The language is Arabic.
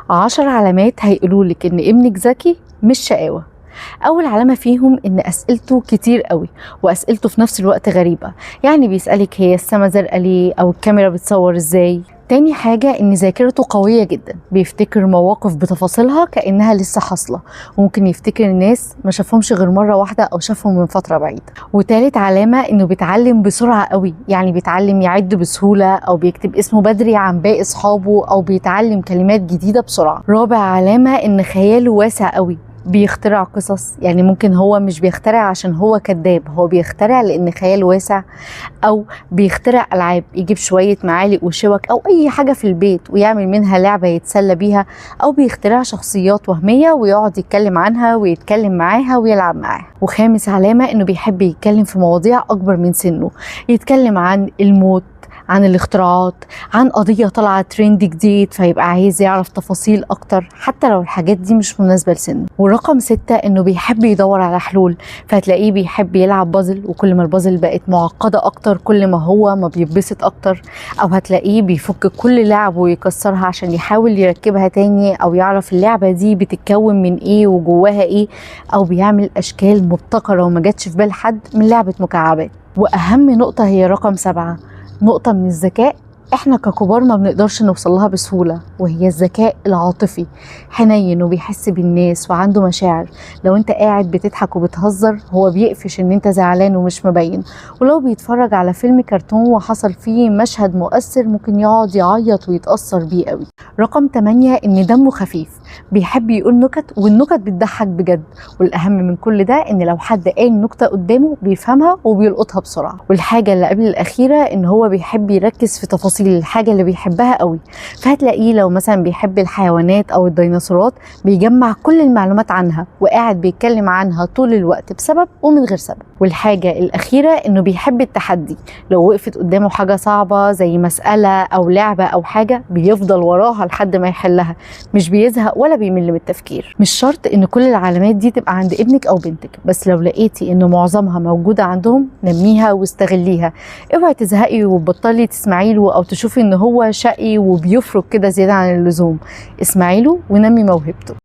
10 علامات هيقولولك إن ابنك ذكي مش شقاوة. أول علامة فيهم إن أسئلته كتير قوي، وأسئلته في نفس الوقت غريبة، يعني بيسألك هي السما زرقاء ليه، أو الكاميرا بتصور إزاي. تاني حاجة إن ذاكرته قوية جدا، بيفتكر مواقف بتفاصيلها كأنها لسه حاصلة، وممكن يفتكر الناس ما شافهمش غير مرة واحدة أو شافهم من فترة بعيدة. وتالت علامة إنه بيتعلم بسرعة قوي، يعني بيتعلم يعد بسهولة، أو بيكتب اسمه بدري عن باقي أصحابه، أو بيتعلم كلمات جديدة بسرعة. رابع علامة إن خياله واسع قوي، بيخترع قصص، يعني ممكن هو مش بيخترع عشان هو كذاب، هو بيخترع لأن خياله واسع، أو بيخترع ألعاب، يجيب شوية معالق وشوك أو أي حاجة في البيت ويعمل منها لعبة يتسلى بيها، أو بيخترع شخصيات وهمية ويقعد يتكلم عنها ويتكلم معاها ويلعب معاها. وخامس علامة إنه بيحب يتكلم في مواضيع أكبر من سنه، يتكلم عن الموت، عن الاختراعات، عن قضية طالعة ترند جديد، فيبقى عايز يعرف تفاصيل أكتر حتى لو الحاجات دي مش مناسبة لسنه. ورقم 6 إنه بيحب يدور على حلول، فهتلاقيه بيحب يلعب بازل، وكل ما البازل بقت معقدة أكتر كل ما هو ما بيتبسط أكتر، أو هتلاقيه بيفك كل لعبه ويكسرها عشان يحاول يركبها تاني، أو يعرف اللعبة دي بتتكون من إيه وجواها إيه، أو بيعمل أشكال مبتكرة وما جاتش في بال حد من لعبة مكعبات. وأهم نقطة هي رقم 7، نقطة من الذكاء احنا ككبار ما بنقدرش نوصلها بسهولة، وهي الذكاء العاطفي. حنين وبيحس بالناس وعنده مشاعر، لو انت قاعد بتضحك وبتهزر هو بيقفش ان انت زعلان ومش مبين، ولو بيتفرج على فيلم كرتون وحصل فيه مشهد مؤثر ممكن يقعد يعيط ويتأثر بيه قوي. رقم 8 ان دمه خفيف، بيحب يقول نكت والنكت بتضحك بجد، والاهم من كل ده ان لو حد قال نكتة قدامه بيفهمها وبيلقطها بسرعة. والحاجة اللي قبل الاخيرة ان هو بيحب يركز في تفاصيل الحاجة اللي بيحبها قوي، فهتلاقيه لو مثلا بيحب الحيوانات او الديناصورات بيجمع كل المعلومات عنها وقاعد بيتكلم عنها طول الوقت بسبب ومن غير سبب. والحاجة الاخيرة انه بيحب التحدي، لو وقفت قدامه حاجة صعبة زي مسألة او لعبة او حاجة بيفضل وراها لحد ما يحلها، مش بيزهق ولا بيمل من التفكير. مش شرط ان كل العلامات دي تبقى عند ابنك او بنتك، بس لو لقيتي انه معظمها موجودة عندهم نميها واستغليها. اوعي تزهقي وتبطلي تسمعي له او تشوفي ان هو شقي وبيفرق كده زيادة عن اللزوم. اسمعي له ونمي موهبته.